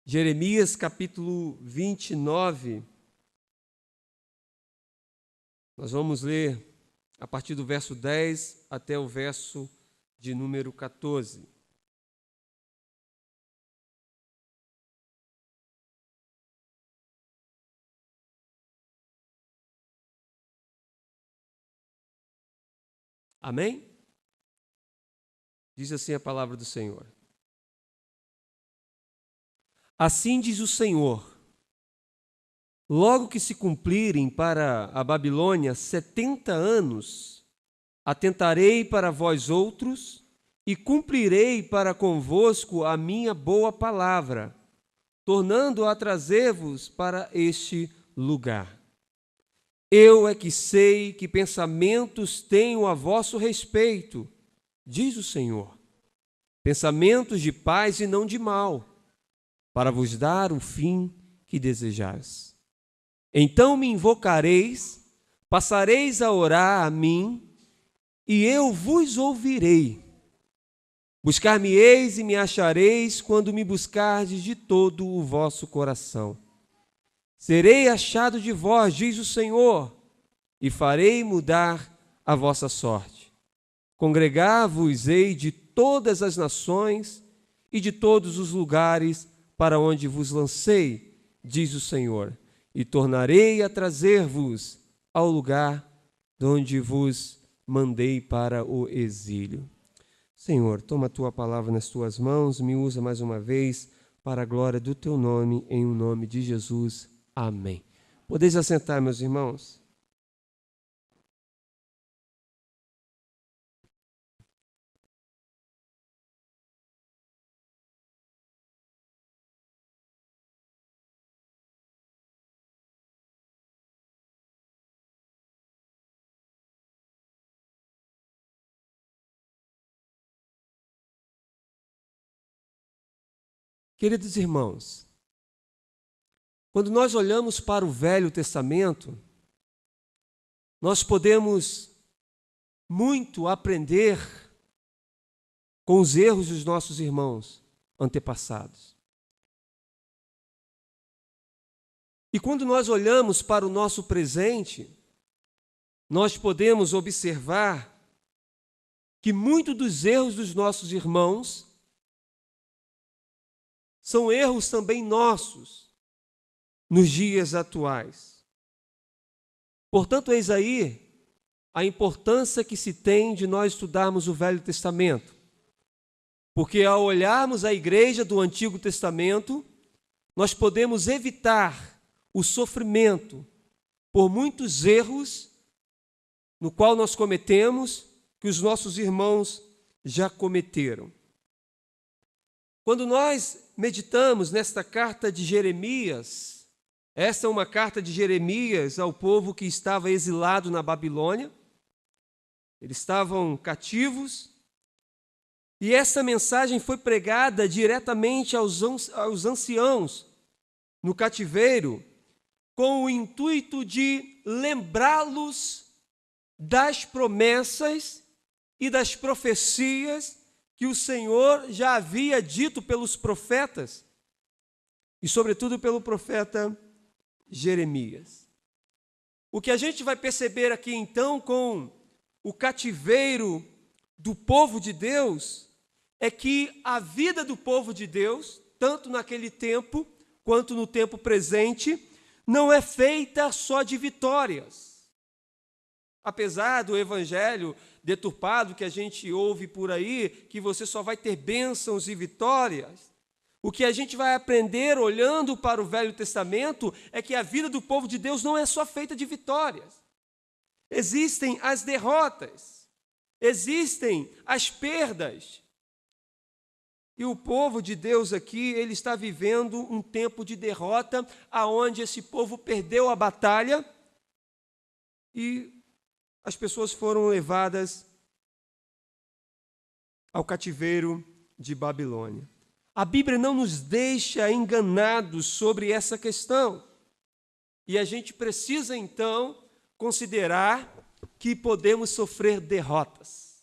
Jeremias capítulo 29, nós vamos ler a partir do verso 10 até o verso de número 14. Amém? Diz assim a palavra do Senhor. Assim diz o Senhor: logo que se cumprirem para a Babilônia 70 anos, atentarei para vós outros e cumprirei para convosco a minha boa palavra, tornando a trazer-vos para este lugar. Eu é que sei que pensamentos tenho a vosso respeito, diz o Senhor, pensamentos de paz e não de mal, para vos dar o fim que desejais. Então me invocareis, passareis a orar a mim, e eu vos ouvirei. Buscar-me-eis e me achareis quando me buscardes de todo o vosso coração. Serei achado de vós, diz o Senhor, e farei mudar a vossa sorte. Congregar-vos-ei de todas as nações e de todos os lugares para onde vos lancei, diz o Senhor, e tornarei a trazer-vos ao lugar de onde vos mandei para o exílio. Senhor, toma a tua palavra nas tuas mãos, me usa mais uma vez para a glória do teu nome, em o nome de Jesus. Amém. Podeis assentar, meus irmãos? Queridos irmãos, quando nós olhamos para o Velho Testamento, nós podemos muito aprender com os erros dos nossos irmãos antepassados. E quando nós olhamos para o nosso presente, nós podemos observar que muitos dos erros dos nossos irmãos são erros também nossos nos dias atuais. Portanto, eis aí a importância que se tem de nós estudarmos o Velho Testamento. Porque ao olharmos a igreja do Antigo Testamento, nós podemos evitar o sofrimento por muitos erros no qual nós cometemos, que os nossos irmãos já cometeram. Quando nós meditamos nesta carta de Jeremias, esta é uma carta de Jeremias ao povo que estava exilado na Babilônia, eles estavam cativos, e essa mensagem foi pregada diretamente aos anciãos no cativeiro, com o intuito de lembrá-los das promessas e das profecias que o Senhor já havia dito pelos profetas, e sobretudo pelo profeta Jeremias. O que a gente vai perceber aqui então com o cativeiro do povo de Deus é que a vida do povo de Deus, tanto naquele tempo quanto no tempo presente, não é feita só de vitórias. Apesar do evangelho deturpado que a gente ouve por aí, que você só vai ter bênçãos e vitórias, o que a gente vai aprender olhando para o Velho Testamento é que a vida do povo de Deus não é só feita de vitórias. Existem as derrotas, existem as perdas. E o povo de Deus aqui, ele está vivendo um tempo de derrota, aonde esse povo perdeu a batalha e as pessoas foram levadas ao cativeiro de Babilônia. A Bíblia não nos deixa enganados sobre essa questão. E a gente precisa, então, considerar que podemos sofrer derrotas.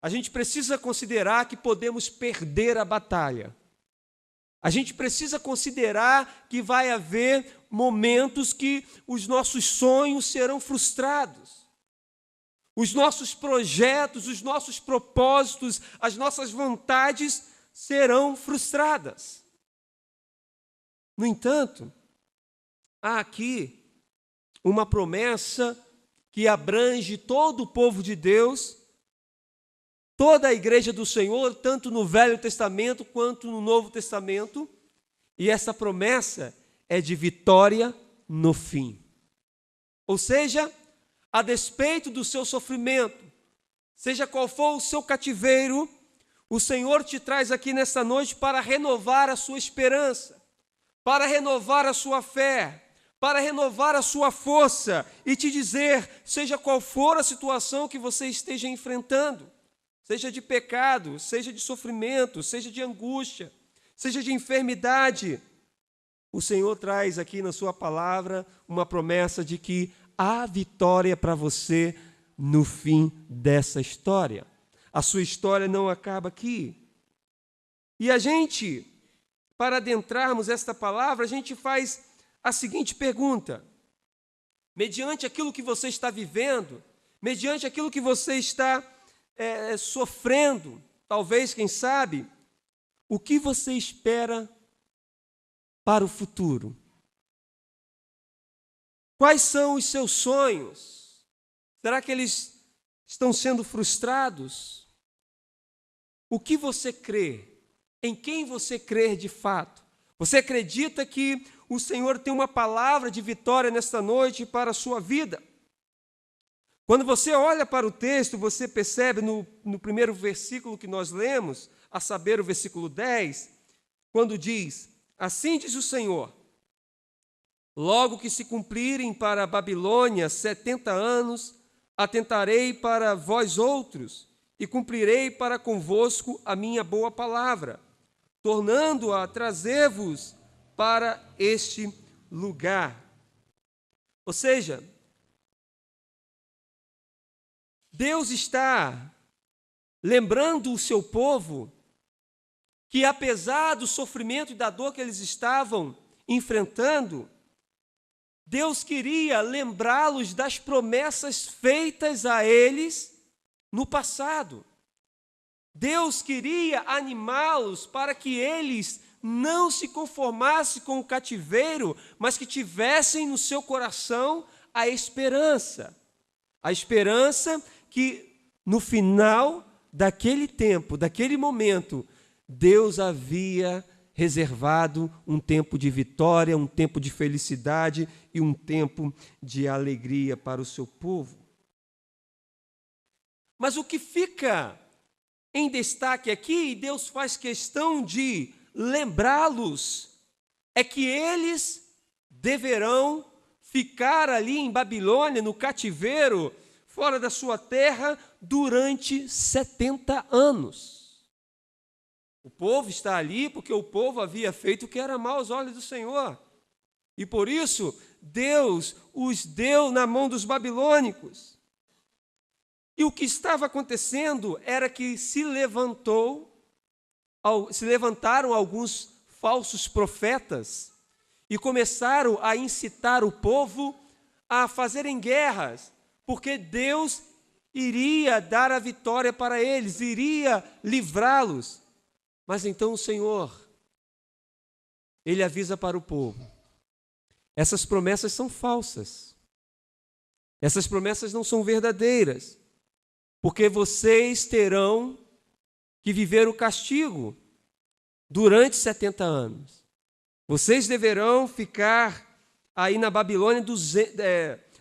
A gente precisa considerar que podemos perder a batalha. A gente precisa considerar que vai haver momentos que os nossos sonhos serão frustrados. Os nossos projetos, os nossos propósitos, as nossas vontades serão frustradas. No entanto, há aqui uma promessa que abrange todo o povo de Deus, toda a igreja do Senhor, tanto no Velho Testamento quanto no Novo Testamento, e essa promessa é de vitória no fim. Ou seja, a despeito do seu sofrimento, seja qual for o seu cativeiro, o Senhor te traz aqui nesta noite para renovar a sua esperança, para renovar a sua fé, para renovar a sua força e te dizer, seja qual for a situação que você esteja enfrentando, seja de pecado, seja de sofrimento, seja de angústia, seja de enfermidade, o Senhor traz aqui na sua palavra uma promessa de que há vitória para você no fim dessa história. A sua história não acaba aqui. E a gente, para adentrarmos esta palavra, a gente faz a seguinte pergunta: mediante aquilo que você está vivendo, mediante aquilo que você está sofrendo, talvez, quem sabe, o que você espera para o futuro? Quais são os seus sonhos? Será que eles estão sendo frustrados? O que você crê? Em quem você crê de fato? Você acredita que o Senhor tem uma palavra de vitória nesta noite para a sua vida? Quando você olha para o texto, você percebe no primeiro versículo que nós lemos, a saber, o versículo 10, quando diz: assim diz o Senhor, logo que se cumprirem para a Babilônia 70 anos, atentarei para vós outros e cumprirei para convosco a minha boa palavra, tornando-a trazer-vos para este lugar. Ou seja, Deus está lembrando o seu povo que, apesar do sofrimento e da dor que eles estavam enfrentando, Deus queria lembrá-los das promessas feitas a eles no passado. Deus queria animá-los para que eles não se conformassem com o cativeiro, mas que tivessem no seu coração a esperança. A esperança que no final daquele tempo, daquele momento, Deus havia reservado um tempo de vitória, um tempo de felicidade e um tempo de alegria para o seu povo. Mas o que fica em destaque aqui, e Deus faz questão de lembrá-los, é que eles deverão ficar ali em Babilônia, no cativeiro, fora da sua terra, durante 70 anos. O povo está ali porque o povo havia feito o que era mal aos olhos do Senhor. E por isso, Deus os deu na mão dos babilônicos. E o que estava acontecendo era que se levantaram alguns falsos profetas e começaram a incitar o povo a fazerem guerras, porque Deus iria dar a vitória para eles, iria livrá-los. Mas então o Senhor, Ele avisa para o povo: essas promessas são falsas, essas promessas não são verdadeiras, porque vocês terão que viver o castigo durante 70 anos. Vocês deverão ficar aí na Babilônia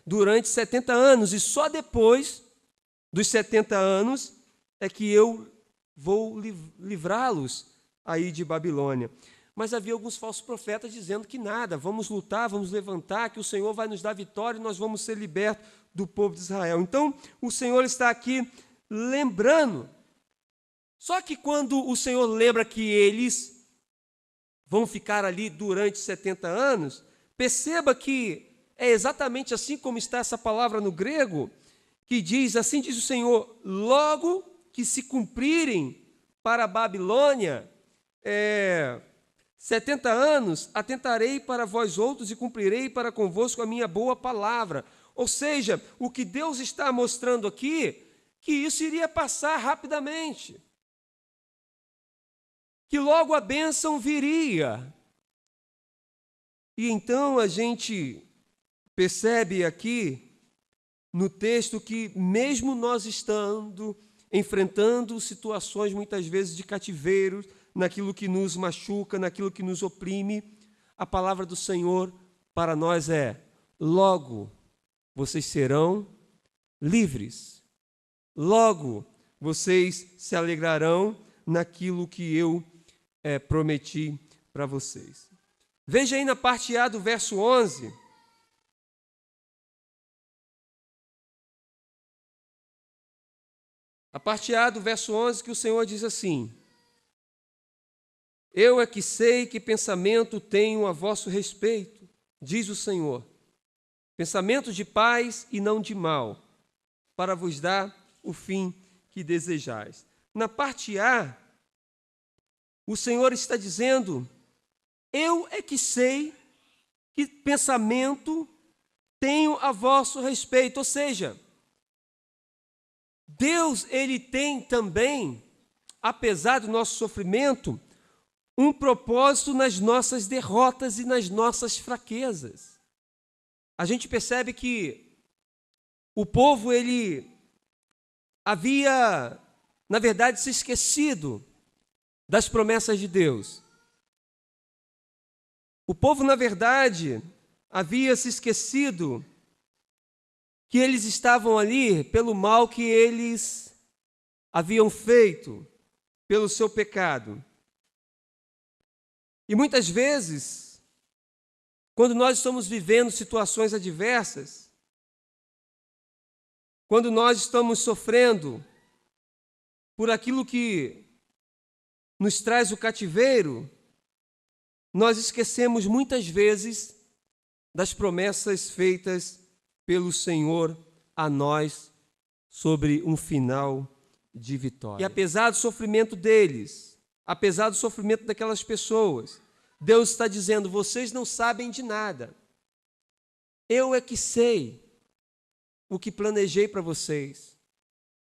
durante 70 anos, e só depois dos 70 anos é que eu vou livrá-los aí de Babilônia. Mas havia alguns falsos profetas dizendo que nada, vamos lutar, vamos levantar, que o Senhor vai nos dar vitória e nós vamos ser libertos do povo de Israel. Então, o Senhor está aqui lembrando. Só que quando o Senhor lembra que eles vão ficar ali durante 70 anos, perceba que é exatamente assim como está essa palavra no grego, que diz, assim diz o Senhor, logo que se cumprirem para a Babilônia 70 anos atentarei para vós outros e cumprirei para convosco a minha boa palavra. Ou seja, o que Deus está mostrando aqui, que isso iria passar rapidamente. Que logo a bênção viria. E então a gente percebe aqui no texto que mesmo nós enfrentando situações muitas vezes de cativeiro, naquilo que nos machuca, naquilo que nos oprime, a palavra do Senhor para nós é: logo vocês serão livres. Logo vocês se alegrarão naquilo que eu prometi para vocês. Veja aí na parte A do verso 11. A parte A do verso 11 que o Senhor diz assim: eu é que sei que pensamento tenho a vosso respeito, diz o Senhor, pensamentos de paz e não de mal, para vos dar o fim que desejais. Na parte A, o Senhor está dizendo: eu é que sei que pensamento tenho a vosso respeito. Ou seja, Deus, Ele tem também, apesar do nosso sofrimento, um propósito nas nossas derrotas e nas nossas fraquezas. A gente percebe que o povo, ele havia, na verdade, se esquecido das promessas de Deus. O povo, na verdade, havia se esquecido que eles estavam ali pelo mal que eles haviam feito, pelo seu pecado. E muitas vezes, quando nós estamos vivendo situações adversas, quando nós estamos sofrendo por aquilo que nos traz o cativeiro, nós esquecemos muitas vezes das promessas feitas pelo Senhor a nós sobre um final de vitória. E apesar do sofrimento deles, apesar do sofrimento daquelas pessoas, Deus está dizendo: vocês não sabem de nada. Eu é que sei o que planejei para vocês.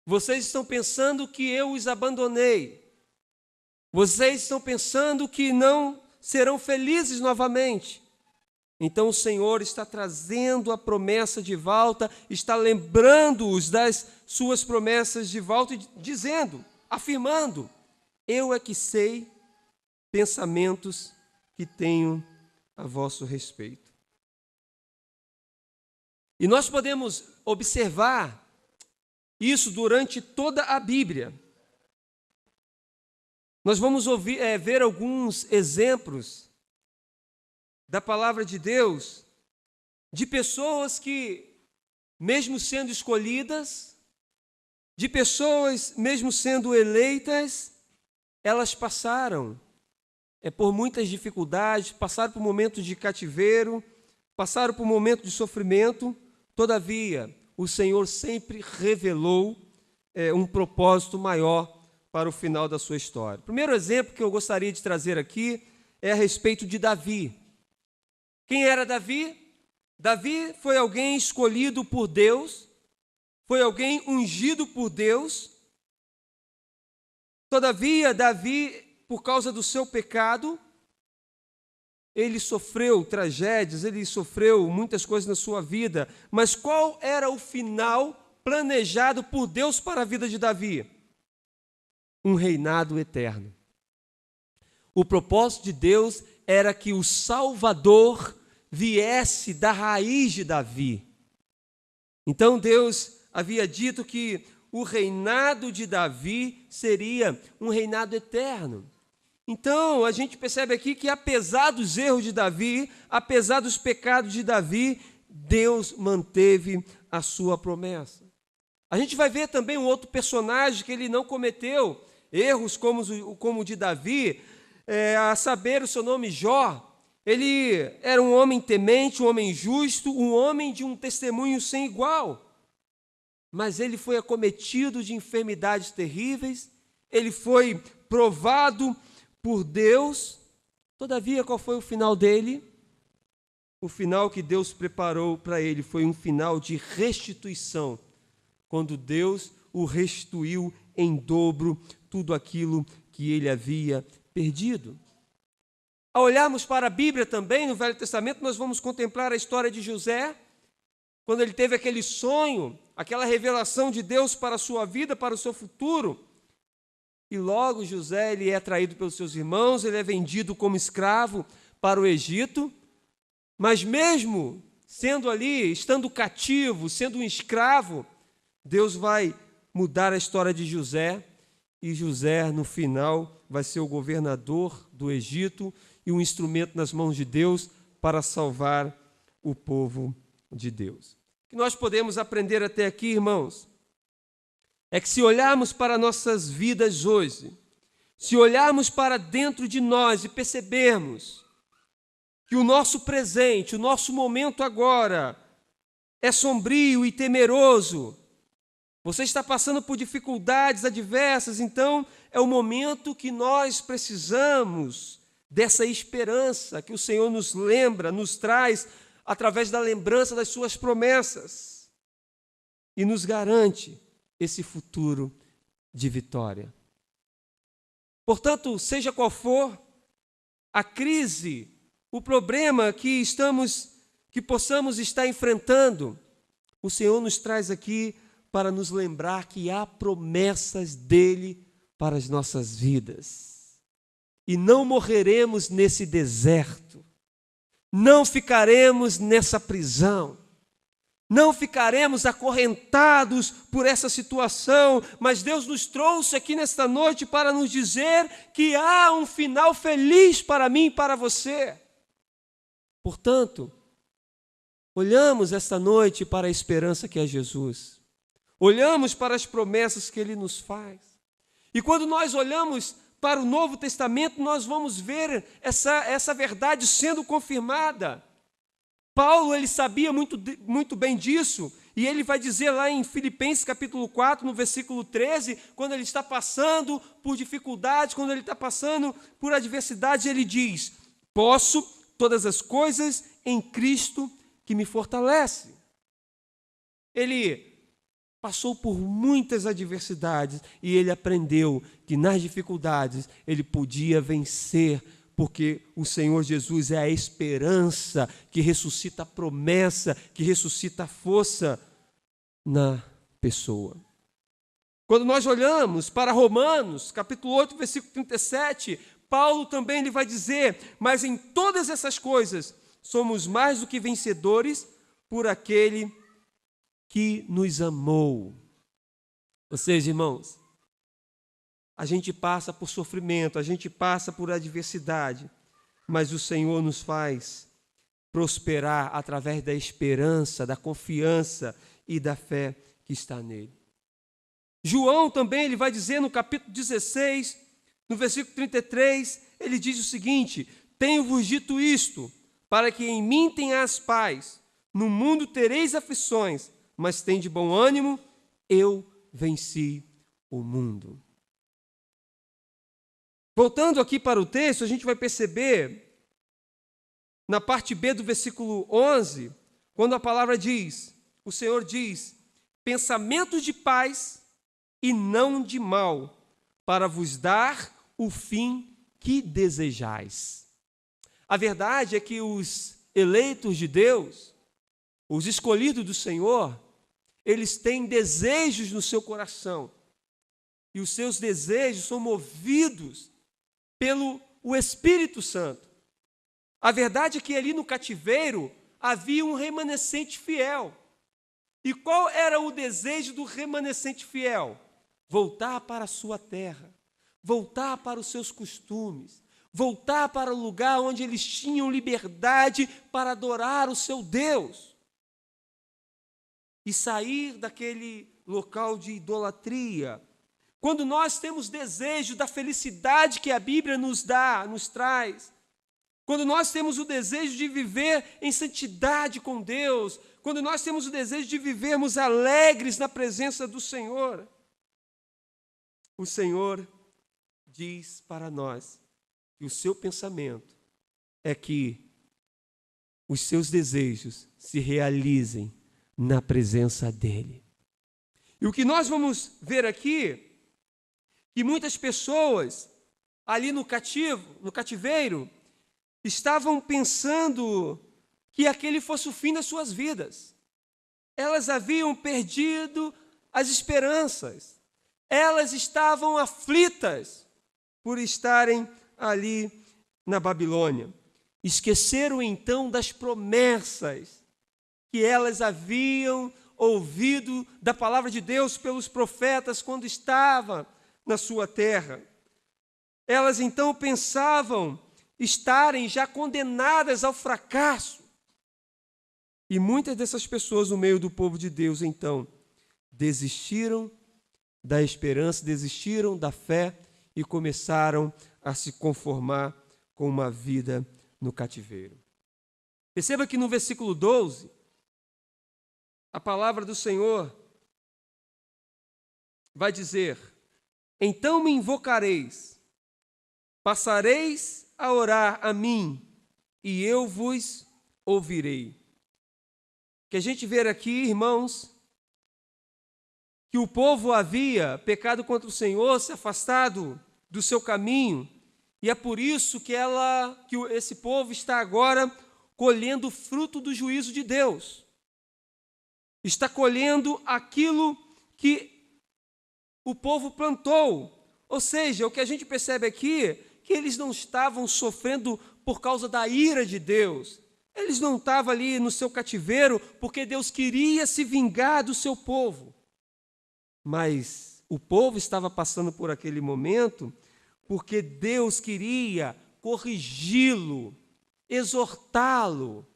Vocês estão pensando que eu os abandonei. Vocês estão pensando que não serão felizes novamente. Então o Senhor está trazendo a promessa de volta, está lembrando-os das suas promessas de volta e dizendo, afirmando: eu é que sei pensamentos que tenho a vosso respeito. E nós podemos observar isso durante toda a Bíblia. Nós vamos ver alguns exemplos da palavra de Deus, de pessoas que, mesmo sendo escolhidas, de pessoas, mesmo sendo eleitas, elas passaram por muitas dificuldades, passaram por momentos de cativeiro, passaram por momentos de sofrimento. Todavia, o Senhor sempre revelou um propósito maior para o final da sua história. O primeiro exemplo que eu gostaria de trazer aqui é a respeito de Davi. Quem era Davi? Davi foi alguém escolhido por Deus, foi alguém ungido por Deus. Todavia, Davi, por causa do seu pecado, ele sofreu tragédias, ele sofreu muitas coisas na sua vida. Mas qual era o final planejado por Deus para a vida de Davi? Um reinado eterno. O propósito de Deus era que o Salvador viesse da raiz de Davi. Então Deus havia dito que o reinado de Davi seria um reinado eterno. Então a gente percebe aqui que apesar dos erros de Davi, apesar dos pecados de Davi, Deus manteve a sua promessa. A gente vai ver também um outro personagem que ele não cometeu erros como o de Davi, a saber, o seu nome Jó. Ele era um homem temente, um homem justo, um homem de um testemunho sem igual. Mas ele foi acometido de enfermidades terríveis, ele foi provado por Deus, Todavia, qual foi o final dele? O final que Deus preparou para ele foi um final de restituição, quando Deus o restituiu em dobro tudo aquilo que ele havia perdido. Ao olharmos para a Bíblia também, no Velho Testamento, nós vamos contemplar a história de José, quando ele teve aquele sonho, aquela revelação de Deus para a sua vida, para o seu futuro. E logo José ele é traído pelos seus irmãos, ele é vendido como escravo para o Egito, mas mesmo sendo ali, estando cativo, sendo um escravo, Deus vai mudar a história de José, e José, no final, vai ser o governador do Egito e um instrumento nas mãos de Deus para salvar o povo de Deus. O que nós podemos aprender até aqui, irmãos, é que se olharmos para nossas vidas hoje, se olharmos para dentro de nós e percebermos que o nosso presente, o nosso momento agora é sombrio e temeroso, você está passando por dificuldades adversas, então é o momento que nós precisamos dessa esperança que o Senhor nos lembra, nos traz através da lembrança das suas promessas e nos garante esse futuro de vitória. Portanto, seja qual for a crise, o problema que possamos estar enfrentando, o Senhor nos traz aqui para nos lembrar que há promessas dele para as nossas vidas. E não morreremos nesse deserto, não ficaremos nessa prisão, não ficaremos acorrentados por essa situação, mas Deus nos trouxe aqui nesta noite para nos dizer que há um final feliz para mim e para você. Portanto, olhamos esta noite para a esperança que é Jesus. Olhamos para as promessas que Ele nos faz. E quando nós olhamos para o Novo Testamento, nós vamos ver essa verdade sendo confirmada. Paulo, ele sabia muito bem disso, e ele vai dizer lá em Filipenses capítulo 4, no versículo 13, quando ele está passando por dificuldades, quando ele está passando por adversidades, ele diz: posso todas as coisas em Cristo que me fortalece. Ele passou por muitas adversidades e ele aprendeu que nas dificuldades ele podia vencer, porque o Senhor Jesus é a esperança que ressuscita a promessa, que ressuscita a força na pessoa. Quando nós olhamos para Romanos, capítulo 8, versículo 37, Paulo também ele vai dizer: mas em todas essas coisas somos mais do que vencedores por aquele que nos amou. Ou seja, irmãos, a gente passa por sofrimento, a gente passa por adversidade, mas o Senhor nos faz prosperar através da esperança, da confiança e da fé que está nele. João também ele vai dizer no capítulo 16, no versículo 33, ele diz o seguinte: tenho-vos dito isto, para que em mim tenhas paz. No mundo tereis aflições, mas tende bom ânimo, eu venci o mundo. Voltando aqui para o texto, a gente vai perceber, na parte B do versículo 11, quando a palavra diz, o Senhor diz: pensamentos de paz e não de mal, para vos dar o fim que desejais. A verdade é que os eleitos de Deus, os escolhidos do Senhor, eles têm desejos no seu coração. E os seus desejos são movidos pelo Espírito Santo. A verdade é que ali no cativeiro havia um remanescente fiel. E qual era o desejo do remanescente fiel? Voltar para a sua terra, voltar para os seus costumes, voltar para o lugar onde eles tinham liberdade para adorar o seu Deus. E sair daquele local de idolatria. Quando nós temos desejo da felicidade que a Bíblia nos traz, quando nós temos o desejo de viver em santidade com Deus, quando nós temos o desejo de vivermos alegres na presença do Senhor, o Senhor diz para nós que o seu pensamento é que os seus desejos se realizem na presença dele. E o que nós vamos ver aqui, que muitas pessoas ali no cativeiro, estavam pensando que aquele fosse o fim das suas vidas. Elas haviam perdido as esperanças. Elas estavam aflitas por estarem ali na Babilônia. Esqueceram então das promessas que elas haviam ouvido da palavra de Deus pelos profetas quando estava na sua terra. Elas então pensavam estarem já condenadas ao fracasso. E muitas dessas pessoas no meio do povo de Deus, então, desistiram da esperança, desistiram da fé e começaram a se conformar com uma vida no cativeiro. Perceba que no versículo 12, a palavra do Senhor vai dizer: então me invocareis, passareis a orar a mim, e eu vos ouvirei. O que a gente vê aqui, irmãos, que o povo havia pecado contra o Senhor, se afastado do seu caminho, e é por isso que esse povo está agora colhendo o fruto do juízo de Deus. Está colhendo aquilo que o povo plantou. Ou seja, o que a gente percebe aqui, que eles não estavam sofrendo por causa da ira de Deus. Eles não estavam ali no seu cativeiro porque Deus queria se vingar do seu povo. Mas o povo estava passando por aquele momento porque Deus queria corrigi-lo, exortá-lo,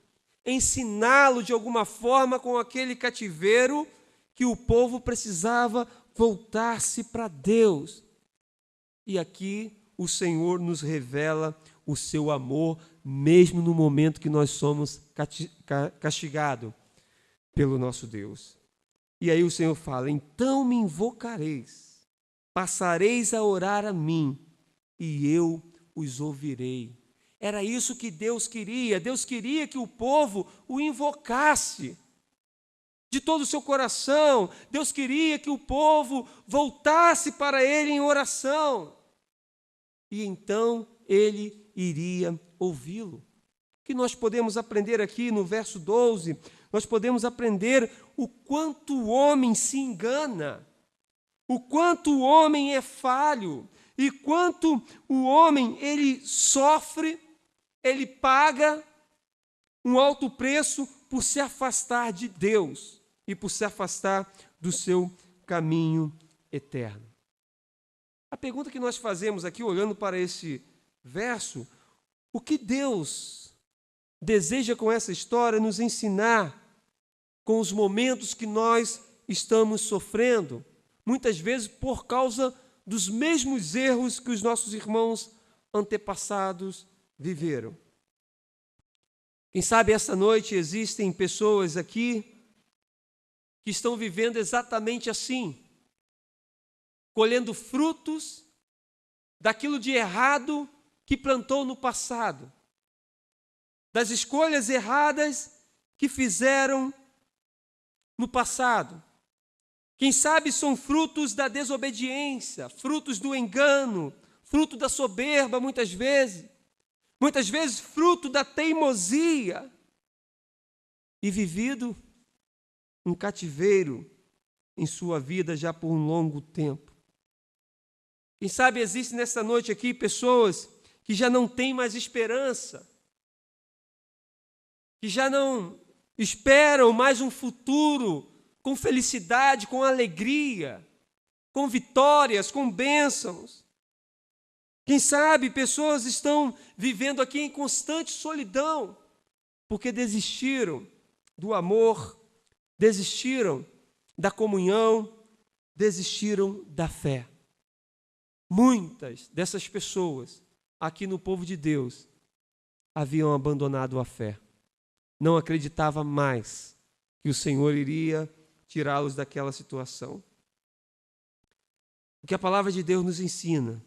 ensiná-lo de alguma forma com aquele cativeiro que o povo precisava voltar-se para Deus. E aqui o Senhor nos revela o seu amor, mesmo no momento que nós somos castigados pelo nosso Deus. E aí o Senhor fala: então me invocareis, passareis a orar a mim, e eu os ouvirei. Era isso que Deus queria. Deus queria que o povo o invocasse de todo o seu coração. Deus queria que o povo voltasse para Ele em oração. E então Ele iria ouvi-lo. O que nós podemos aprender aqui no verso 12? Nós podemos aprender o quanto o homem se engana, o quanto o homem é falho, e quanto o homem ele sofre, ele paga um alto preço por se afastar de Deus e por se afastar do seu caminho eterno. A pergunta que nós fazemos aqui, olhando para esse verso, o que Deus deseja com essa história nos ensinar com os momentos que nós estamos sofrendo, muitas vezes por causa dos mesmos erros que os nossos irmãos antepassados viveram. Quem sabe essa noite existem pessoas aqui que estão vivendo exatamente assim, colhendo frutos daquilo de errado que plantou no passado, das escolhas erradas que fizeram no passado. Quem sabe são frutos da desobediência, frutos do engano, fruto da soberba muitas vezes fruto da teimosia, e vivido um cativeiro em sua vida já por um longo tempo. Quem sabe existe nessa noite aqui pessoas que já não têm mais esperança, que já não esperam mais um futuro com felicidade, com alegria, com vitórias, com bênçãos. Quem sabe pessoas estão vivendo aqui em constante solidão, porque desistiram do amor, desistiram da comunhão, desistiram da fé. Muitas dessas pessoas aqui no povo de Deus haviam abandonado a fé. Não acreditavam mais que o Senhor iria tirá-los daquela situação. O que a palavra de Deus nos ensina,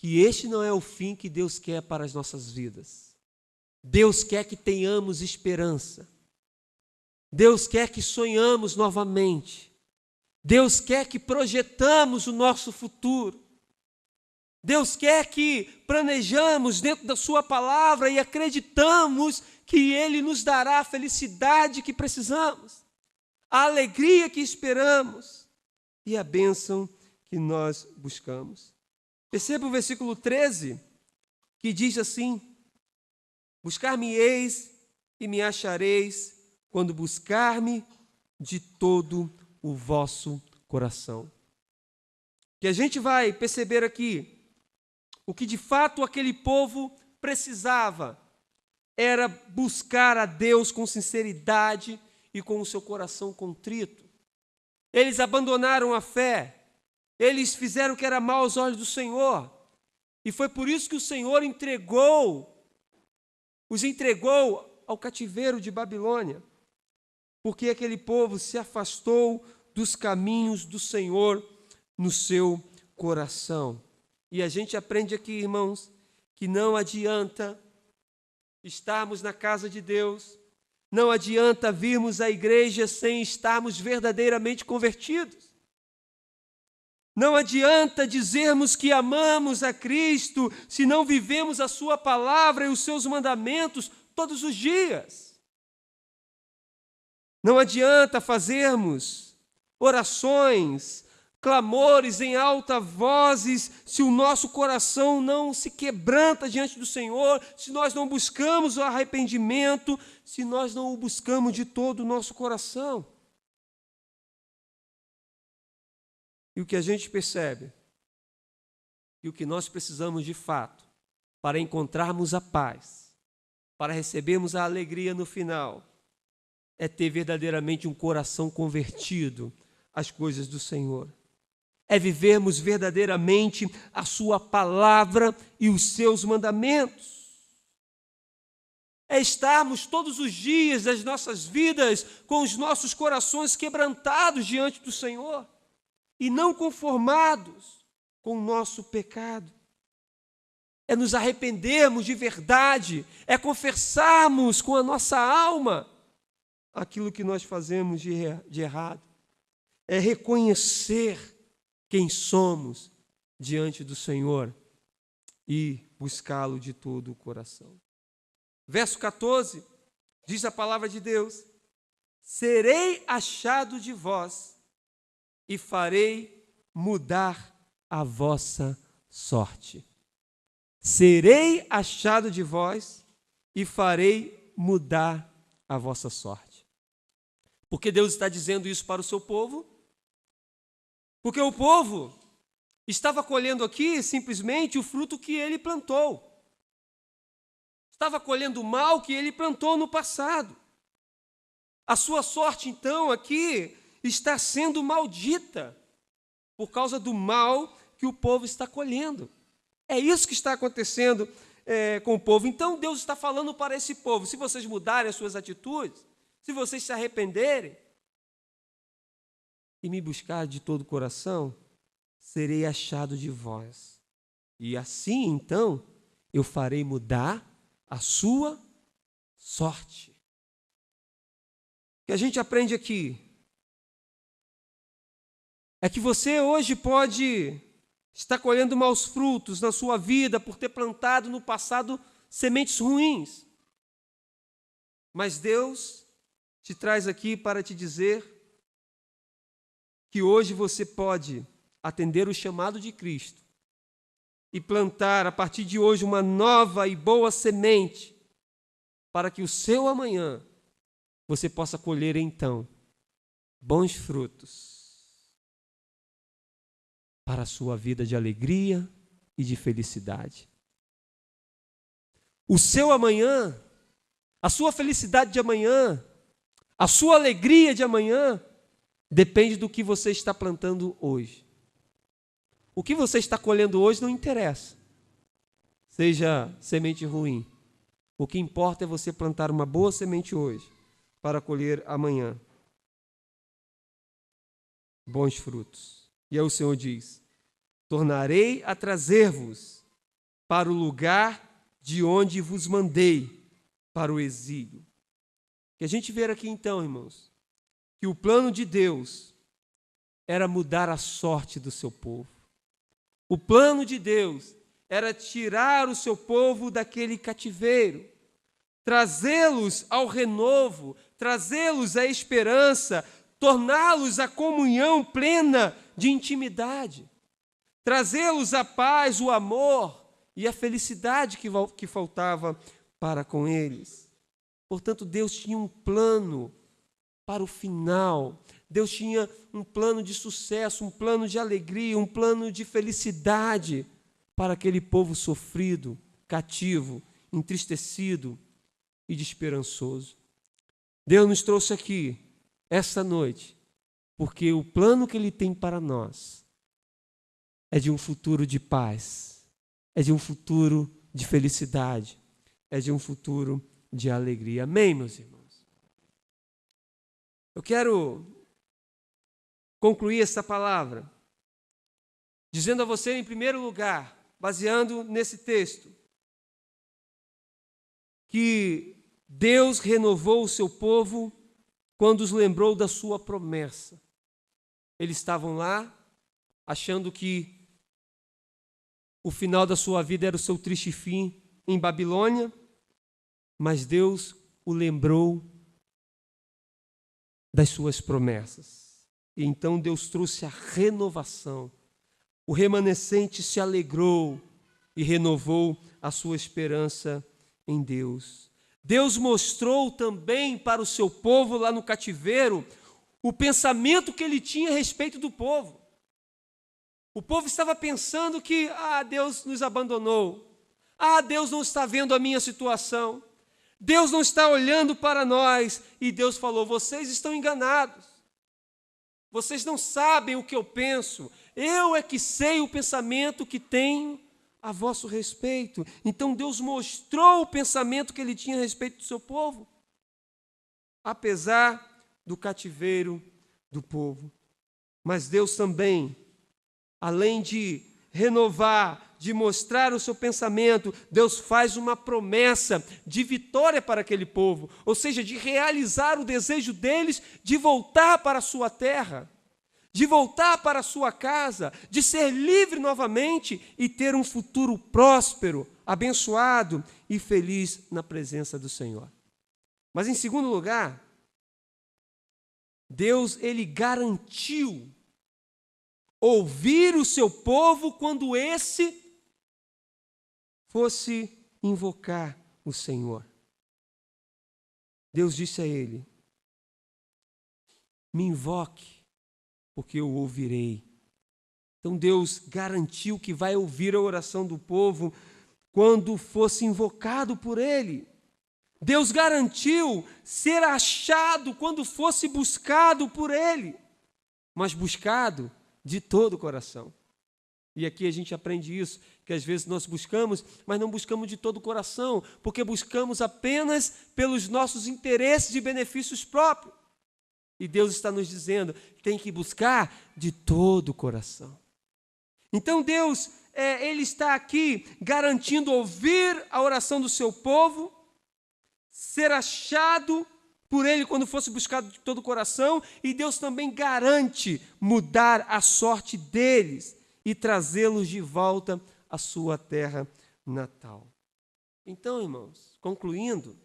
que este não é o fim que Deus quer para as nossas vidas. Deus quer que tenhamos esperança. Deus quer que sonhamos novamente. Deus quer que projetamos o nosso futuro. Deus quer que planejamos dentro da sua palavra e acreditamos que Ele nos dará a felicidade que precisamos, a alegria que esperamos e a bênção que nós buscamos. Perceba o versículo 13, que diz assim: buscar-me-eis e me achareis, quando buscar-me de todo o vosso coração. Que a gente vai perceber aqui, o que de fato aquele povo precisava era buscar a Deus com sinceridade e com o seu coração contrito. Eles abandonaram a fé, eles fizeram o que era mal aos olhos do Senhor, e foi por isso que o Senhor os entregou ao cativeiro de Babilônia, porque aquele povo se afastou dos caminhos do Senhor no seu coração. E a gente aprende aqui, irmãos, que não adianta estarmos na casa de Deus, não adianta virmos à igreja sem estarmos verdadeiramente convertidos. Não adianta dizermos que amamos a Cristo se não vivemos a sua palavra e os seus mandamentos todos os dias. Não adianta fazermos orações, clamores em alta vozes, se o nosso coração não se quebranta diante do Senhor, se nós não buscamos o arrependimento, se nós não o buscamos de todo o nosso coração. E o que a gente percebe, e o que nós precisamos de fato, para encontrarmos a paz, para recebermos a alegria no final, é ter verdadeiramente um coração convertido às coisas do Senhor. É vivermos verdadeiramente a sua palavra e os seus mandamentos. É estarmos todos os dias das nossas vidas com os nossos corações quebrantados diante do Senhor e não conformados com o nosso pecado. É nos arrependermos de verdade, é confessarmos com a nossa alma aquilo que nós fazemos de errado. É reconhecer quem somos diante do Senhor e buscá-lo de todo o coração. Verso 14, diz a palavra de Deus: serei achado de vós e farei mudar a vossa sorte. Serei achado de vós e farei mudar a vossa sorte. Por que Deus está dizendo isso para o seu povo? Porque o povo estava colhendo aqui simplesmente o fruto que ele plantou. Estava colhendo o mal que ele plantou no passado. A sua sorte, então, aqui está sendo maldita por causa do mal que o povo está colhendo. É isso que está acontecendo com o povo. Então, Deus está falando para esse povo: se vocês mudarem as suas atitudes, se vocês se arrependerem e me buscar de todo o coração, serei achado de vós. E assim, então, eu farei mudar a sua sorte. O que a gente aprende aqui é que você hoje pode estar colhendo maus frutos na sua vida por ter plantado no passado sementes ruins. Mas Deus te traz aqui para te dizer que hoje você pode atender o chamado de Cristo e plantar a partir de hoje uma nova e boa semente, para que o seu amanhã você possa colher então bons frutos para a sua vida de alegria e de felicidade. O seu amanhã, a sua felicidade de amanhã, a sua alegria de amanhã depende do que você está plantando hoje. O que você está colhendo hoje não interessa, seja semente ruim. O que importa é você plantar uma boa semente hoje, para colher amanhã bons frutos. E aí o Senhor diz: tornarei a trazer-vos para o lugar de onde vos mandei, para o exílio. Que a gente vê aqui então, irmãos, que o plano de Deus era mudar a sorte do seu povo. O plano de Deus era tirar o seu povo daquele cativeiro, trazê-los ao renovo, trazê-los à esperança, torná-los à comunhão plena de intimidade, trazê-los a paz, o amor e a felicidade que faltava para com eles. Portanto, Deus tinha um plano para o final. Deus tinha um plano de sucesso, um plano de alegria, um plano de felicidade para aquele povo sofrido, cativo, entristecido e desesperançoso. Deus nos trouxe aqui, esta noite, porque o plano que Ele tem para nós é de um futuro de paz, é de um futuro de felicidade, é de um futuro de alegria. Amém, meus irmãos? Eu quero concluir essa palavra dizendo a você, em primeiro lugar, baseando nesse texto, que Deus renovou o seu povo quando os lembrou da sua promessa. Eles estavam lá, achando que o final da sua vida era o seu triste fim em Babilônia, mas Deus o lembrou das suas promessas. E então Deus trouxe a renovação. O remanescente se alegrou e renovou a sua esperança em Deus. Deus mostrou também para o seu povo lá no cativeiro o pensamento que ele tinha a respeito do povo. O povo estava pensando que, Deus nos abandonou. Deus não está vendo a minha situação. Deus não está olhando para nós. E Deus falou, vocês estão enganados. Vocês não sabem o que eu penso. Eu é que sei o pensamento que tenho a vosso respeito. Então Deus mostrou o pensamento que ele tinha a respeito do seu povo, apesar do cativeiro do povo. Mas Deus também, além de renovar, de mostrar o seu pensamento, Deus faz uma promessa de vitória para aquele povo, ou seja, de realizar o desejo deles de voltar para a sua terra, de voltar para a sua casa, de ser livre novamente e ter um futuro próspero, abençoado e feliz na presença do Senhor. Mas em segundo lugar, Deus, ele garantiu ouvir o seu povo quando esse fosse invocar o Senhor. Deus disse a ele, me invoque, porque eu ouvirei. Então Deus garantiu que vai ouvir a oração do povo quando fosse invocado por ele. Deus garantiu ser achado quando fosse buscado por ele, mas buscado de todo o coração. E aqui a gente aprende isso, que às vezes nós buscamos, mas não buscamos de todo o coração, porque buscamos apenas pelos nossos interesses e benefícios próprios. E Deus está nos dizendo que tem que buscar de todo o coração. Então Deus, ele está aqui garantindo ouvir a oração do seu povo, ser achado por ele quando fosse buscado de todo o coração, e Deus também garante mudar a sorte deles e trazê-los de volta à sua terra natal. Então, irmãos, concluindo,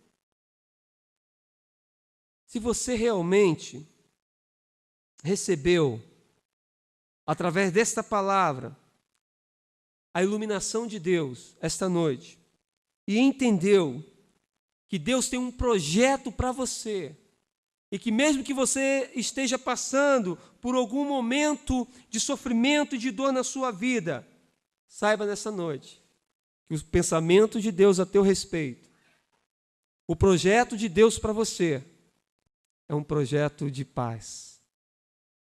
se você realmente recebeu, através desta palavra, a iluminação de Deus esta noite, e entendeu que Deus tem um projeto para você, e que mesmo que você esteja passando por algum momento de sofrimento e de dor na sua vida, saiba nessa noite que o pensamento de Deus a teu respeito, o projeto de Deus para você, é um projeto de paz,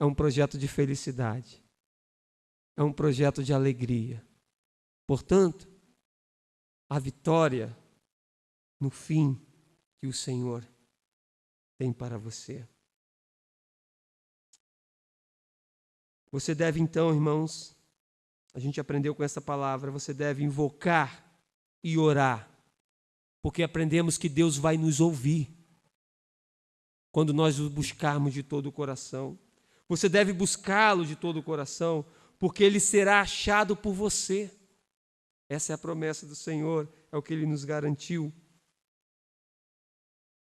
é um projeto de felicidade, é um projeto de alegria. Portanto, a vitória no fim que o Senhor tem para você. Você deve então, irmãos, a gente aprendeu com essa palavra, você deve invocar e orar, porque aprendemos que Deus vai nos ouvir quando nós o buscarmos de todo o coração. Você deve buscá-lo de todo o coração, porque ele será achado por você. Essa é a promessa do Senhor, é o que ele nos garantiu.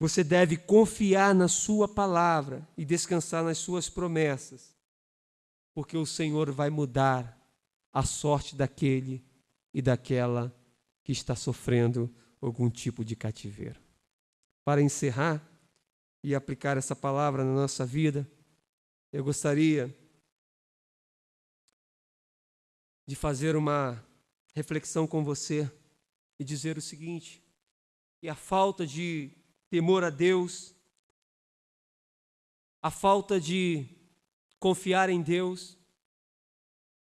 Você deve confiar na sua palavra e descansar nas suas promessas, porque o Senhor vai mudar a sorte daquele e daquela que está sofrendo algum tipo de cativeiro. Para encerrar e aplicar essa palavra na nossa vida, eu gostaria de fazer uma reflexão com você e dizer o seguinte: que a falta de temor a Deus, a falta de confiar em Deus,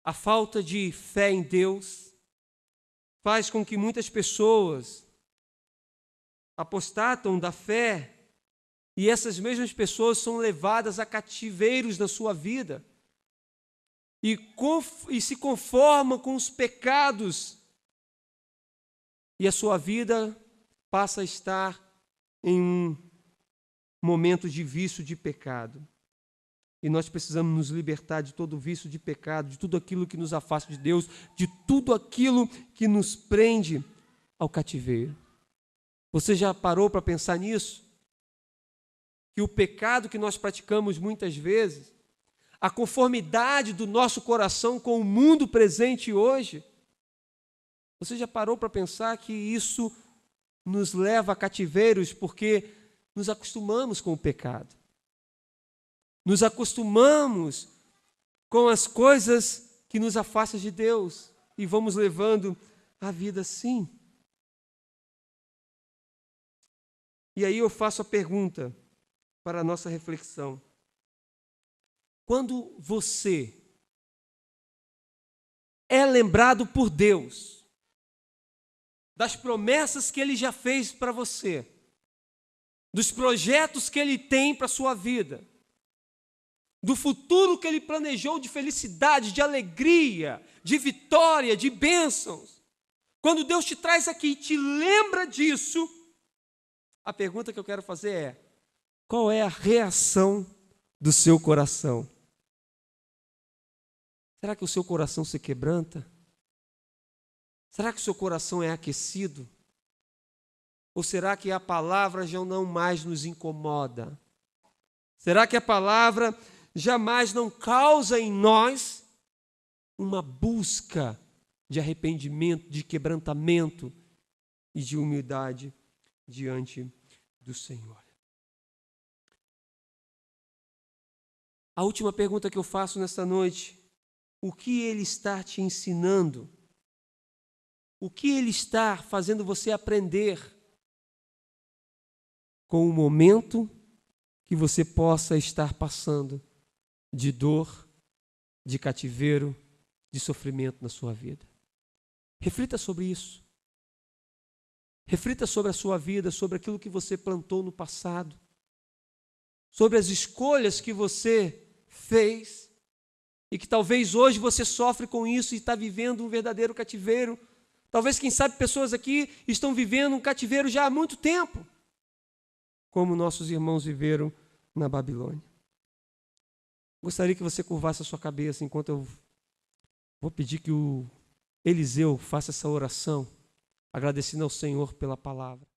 a falta de fé em Deus, faz com que muitas pessoas apostatam da fé e essas mesmas pessoas são levadas a cativeiros na sua vida e se conformam com os pecados e a sua vida passa a estar em um momento de vício de pecado. E nós precisamos nos libertar de todo vício de pecado, de tudo aquilo que nos afasta de Deus, de tudo aquilo que nos prende ao cativeiro. Você já parou para pensar nisso? Que o pecado que nós praticamos muitas vezes, a conformidade do nosso coração com o mundo presente hoje, você já parou para pensar que isso nos leva a cativeiros porque nos acostumamos com o pecado? Nos acostumamos com as coisas que nos afastam de Deus e vamos levando a vida assim. E aí eu faço a pergunta para a nossa reflexão. Quando você é lembrado por Deus das promessas que Ele já fez para você, dos projetos que Ele tem para a sua vida, do futuro que Ele planejou de felicidade, de alegria, de vitória, de bênçãos, quando Deus te traz aqui e te lembra disso, a pergunta que eu quero fazer é: qual é a reação do seu coração? Será que o seu coração se quebranta? Será que o seu coração é aquecido? Ou será que a palavra já não mais nos incomoda? Será que a palavra jamais não causa em nós uma busca de arrependimento, de quebrantamento e de humildade diante do Senhor? A última pergunta que eu faço nesta noite: o que Ele está te ensinando? O que Ele está fazendo você aprender com o momento que você possa estar passando de dor, de cativeiro, de sofrimento na sua vida? Reflita sobre isso. Reflita sobre a sua vida, sobre aquilo que você plantou no passado, sobre as escolhas que você fez e que talvez hoje você sofre com isso e está vivendo um verdadeiro cativeiro. Talvez, quem sabe, pessoas aqui estão vivendo um cativeiro já há muito tempo, como nossos irmãos viveram na Babilônia. Gostaria que você curvasse a sua cabeça enquanto eu vou pedir que o Eliseu faça essa oração, agradecendo ao Senhor pela palavra.